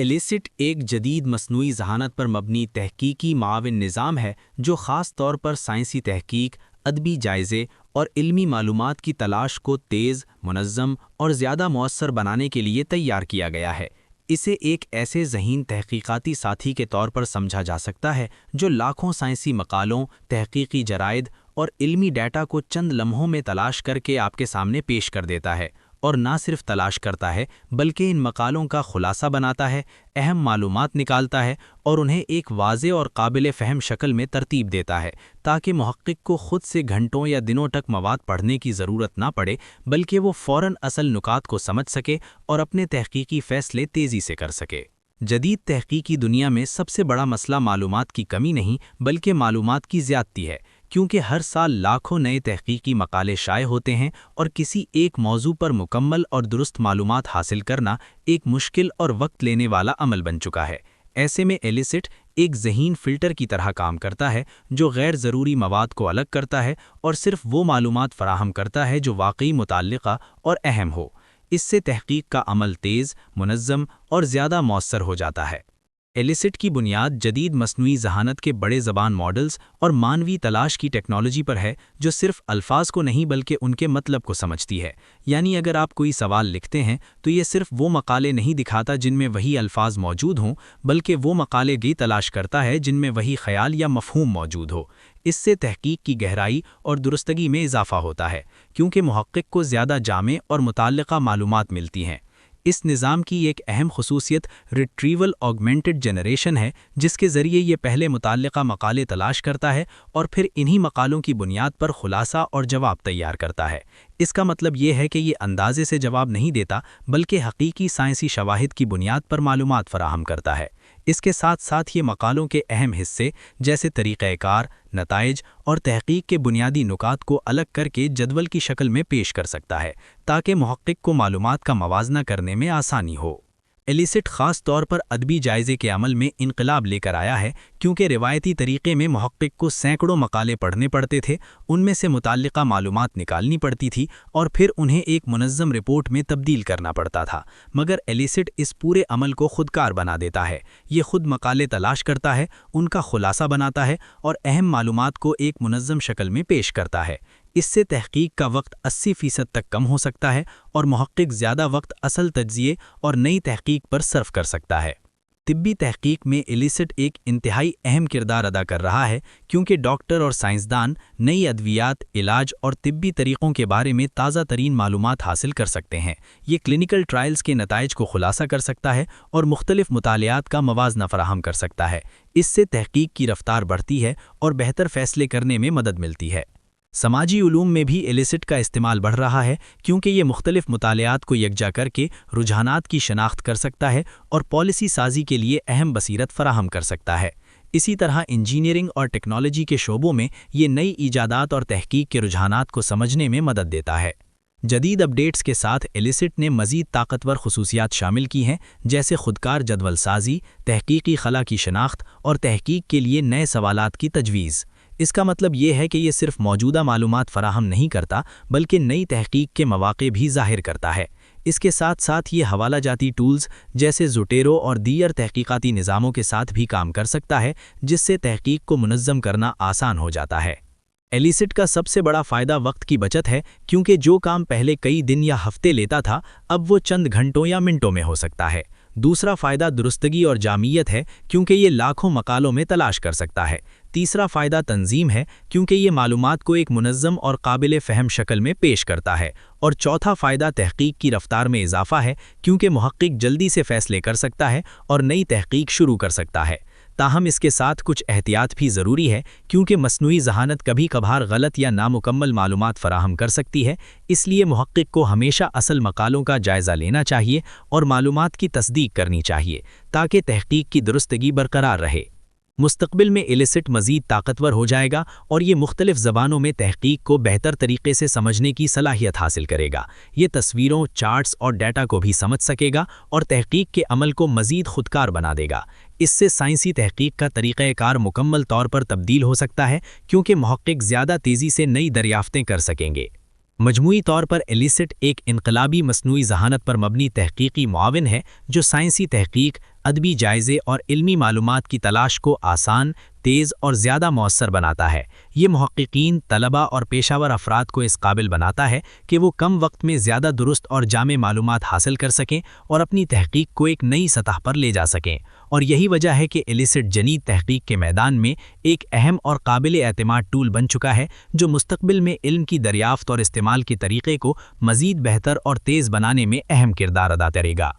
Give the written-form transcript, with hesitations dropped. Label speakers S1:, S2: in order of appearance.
S1: ایلیسٹ ایک جدید مصنوعی ذہانت پر مبنی تحقیقی معاون نظام ہے جو خاص طور پر سائنسی تحقیق، ادبی جائزے اور علمی معلومات کی تلاش کو تیز، منظم اور زیادہ مؤثر بنانے کے لیے تیار کیا گیا ہے۔ اسے ایک ایسے ذہین تحقیقاتی ساتھی کے طور پر سمجھا جا سکتا ہے جو لاکھوں سائنسی مقالوں، تحقیقی جرائد اور علمی ڈیٹا کو چند لمحوں میں تلاش کر کے آپ کے سامنے پیش کر دیتا ہے، اور نہ صرف تلاش کرتا ہے بلکہ ان مقالوں کا خلاصہ بناتا ہے، اہم معلومات نکالتا ہے اور انہیں ایک واضح اور قابل فہم شکل میں ترتیب دیتا ہے تاکہ محقق کو خود سے گھنٹوں یا دنوں تک مواد پڑھنے کی ضرورت نہ پڑے، بلکہ وہ فوراً اصل نکات کو سمجھ سکے اور اپنے تحقیقی فیصلے تیزی سے کر سکے۔ جدید تحقیقی دنیا میں سب سے بڑا مسئلہ معلومات کی کمی نہیں بلکہ معلومات کی زیادتی ہے، کیونکہ ہر سال لاکھوں نئے تحقیقی مقالے شائع ہوتے ہیں اور کسی ایک موضوع پر مکمل اور درست معلومات حاصل کرنا ایک مشکل اور وقت لینے والا عمل بن چکا ہے۔ ایسے میں ایلیسٹ ایک ذہین فلٹر کی طرح کام کرتا ہے جو غیر ضروری مواد کو الگ کرتا ہے اور صرف وہ معلومات فراہم کرتا ہے جو واقعی متعلقہ اور اہم ہو۔ اس سے تحقیق کا عمل تیز، منظم اور زیادہ مؤثر ہو جاتا ہے۔ ایلیسٹ کی بنیاد جدید مصنوعی ذہانت کے بڑے زبان ماڈلز اور مانوی تلاش کی ٹیکنالوجی پر ہے جو صرف الفاظ کو نہیں بلکہ ان کے مطلب کو سمجھتی ہے۔ یعنی اگر آپ کوئی سوال لکھتے ہیں تو یہ صرف وہ مقالے نہیں دکھاتا جن میں وہی الفاظ موجود ہوں، بلکہ وہ مقالے بھی تلاش کرتا ہے جن میں وہی خیال یا مفہوم موجود ہو۔ اس سے تحقیق کی گہرائی اور درستگی میں اضافہ ہوتا ہے، کیونکہ محقق کو زیادہ جامع اور متعلقہ معلومات ملتی ہیں۔ اس نظام کی ایک اہم خصوصیت ریٹریول آگمنٹڈ جنریشن ہے، جس کے ذریعے یہ پہلے متعلقہ مقالے تلاش کرتا ہے اور پھر انہی مقالوں کی بنیاد پر خلاصہ اور جواب تیار کرتا ہے۔ اس کا مطلب یہ ہے کہ یہ اندازے سے جواب نہیں دیتا بلکہ حقیقی سائنسی شواہد کی بنیاد پر معلومات فراہم کرتا ہے۔ اس کے ساتھ ساتھ یہ مقالوں کے اہم حصے جیسے طریقہ کار، نتائج اور تحقیق کے بنیادی نکات کو الگ کر کے جدول کی شکل میں پیش کر سکتا ہے تاکہ محقق کو معلومات کا موازنہ کرنے میں آسانی ہو۔ ایلیسٹ خاص طور پر ادبی جائزے کے عمل میں انقلاب لے کر آیا ہے، کیونکہ روایتی طریقے میں محقق کو سینکڑوں مقالے پڑھنے پڑتے تھے، ان میں سے متعلقہ معلومات نکالنی پڑتی تھی اور پھر انہیں ایک منظم رپورٹ میں تبدیل کرنا پڑتا تھا۔ مگر ایلیسٹ اس پورے عمل کو خودکار بنا دیتا ہے۔ یہ خود مقالے تلاش کرتا ہے، ان کا خلاصہ بناتا ہے اور اہم معلومات کو ایک منظم شکل میں پیش کرتا ہے۔ اس سے تحقیق کا وقت 80% تک کم ہو سکتا ہے اور محقق زیادہ وقت اصل تجزیے اور نئی تحقیق پر صرف کر سکتا ہے۔ طبی تحقیق میں ایلیسٹ ایک انتہائی اہم کردار ادا کر رہا ہے، کیونکہ ڈاکٹر اور سائنسدان نئی ادویات، علاج اور طبی طریقوں کے بارے میں تازہ ترین معلومات حاصل کر سکتے ہیں۔ یہ کلینکل ٹرائلز کے نتائج کو خلاصہ کر سکتا ہے اور مختلف مطالعات کا موازنہ فراہم کر سکتا ہے۔ اس سے تحقیق کی رفتار بڑھتی ہے اور بہتر فیصلے کرنے میں مدد ملتی ہے۔ سماجی علوم میں بھی ایلیسٹ کا استعمال بڑھ رہا ہے، کیونکہ یہ مختلف مطالعات کو یکجا کر کے رجحانات کی شناخت کر سکتا ہے اور پالیسی سازی کے لیے اہم بصیرت فراہم کر سکتا ہے۔ اسی طرح انجینئرنگ اور ٹیکنالوجی کے شعبوں میں یہ نئی ایجادات اور تحقیق کے رجحانات کو سمجھنے میں مدد دیتا ہے۔ جدید اپڈیٹس کے ساتھ ایلیسٹ نے مزید طاقتور خصوصیات شامل کی ہیں، جیسے خودکار جدول سازی، تحقیقی خلا کی شناخت اور تحقیق کے لیے نئے سوالات کی تجویز۔ اس کا مطلب یہ ہے کہ یہ صرف موجودہ معلومات فراہم نہیں کرتا بلکہ نئی تحقیق کے مواقع بھی ظاہر کرتا ہے۔ اس کے ساتھ ساتھ یہ حوالہ جاتی ٹولز جیسے زوٹیرو اور دیگر تحقیقاتی نظاموں کے ساتھ بھی کام کر سکتا ہے، جس سے تحقیق کو منظم کرنا آسان ہو جاتا ہے۔ ایلیسٹ کا سب سے بڑا فائدہ وقت کی بچت ہے، کیونکہ جو کام پہلے کئی دن یا ہفتے لیتا تھا اب وہ چند گھنٹوں یا منٹوں میں ہو سکتا ہے۔ دوسرا فائدہ درستگی اور جامعیت ہے، کیونکہ یہ لاکھوں مقالوں میں تلاش کر سکتا ہے۔ تیسرا فائدہ تنظیم ہے، کیونکہ یہ معلومات کو ایک منظم اور قابل فہم شکل میں پیش کرتا ہے۔ اور چوتھا فائدہ تحقیق کی رفتار میں اضافہ ہے، کیونکہ محقق جلدی سے فیصلے کر سکتا ہے اور نئی تحقیق شروع کر سکتا ہے۔ تاہم اس کے ساتھ کچھ احتیاط بھی ضروری ہے، کیونکہ مصنوعی ذہانت کبھی کبھار غلط یا نامکمل معلومات فراہم کر سکتی ہے۔ اس لیے محقق کو ہمیشہ اصل مقالوں کا جائزہ لینا چاہیے اور معلومات کی تصدیق کرنی چاہیے تاکہ تحقیق کی درستگی برقرار رہے۔ مستقبل میں ایلیسٹ مزید طاقتور ہو جائے گا اور یہ مختلف زبانوں میں تحقیق کو بہتر طریقے سے سمجھنے کی صلاحیت حاصل کرے گا۔ یہ تصویروں، چارٹس اور ڈیٹا کو بھی سمجھ سکے گا اور تحقیق کے عمل کو مزید خودکار بنا دے گا۔ اس سے سائنسی تحقیق کا طریقہ کار مکمل طور پر تبدیل ہو سکتا ہے، کیونکہ محقق زیادہ تیزی سے نئی دریافتیں کر سکیں گے۔ مجموعی طور پر ایلیسٹ ایک انقلابی مصنوعی ذہانت پر مبنی تحقیقی معاون ہے جو سائنسی تحقیق، ادبی جائزے اور علمی معلومات کی تلاش کو آسان، تیز اور زیادہ مؤثر بناتا ہے۔ یہ محققین، طلباء اور پیشہ ور افراد کو اس قابل بناتا ہے کہ وہ کم وقت میں زیادہ درست اور جامع معلومات حاصل کر سکیں اور اپنی تحقیق کو ایک نئی سطح پر لے جا سکیں۔ اور یہی وجہ ہے کہ ایلیسٹ جنید تحقیق کے میدان میں ایک اہم اور قابل اعتماد ٹول بن چکا ہے، جو مستقبل میں علم کی دریافت اور استعمال کے طریقے کو مزید بہتر اور تیز بنانے میں اہم کردار ادا کرے گا۔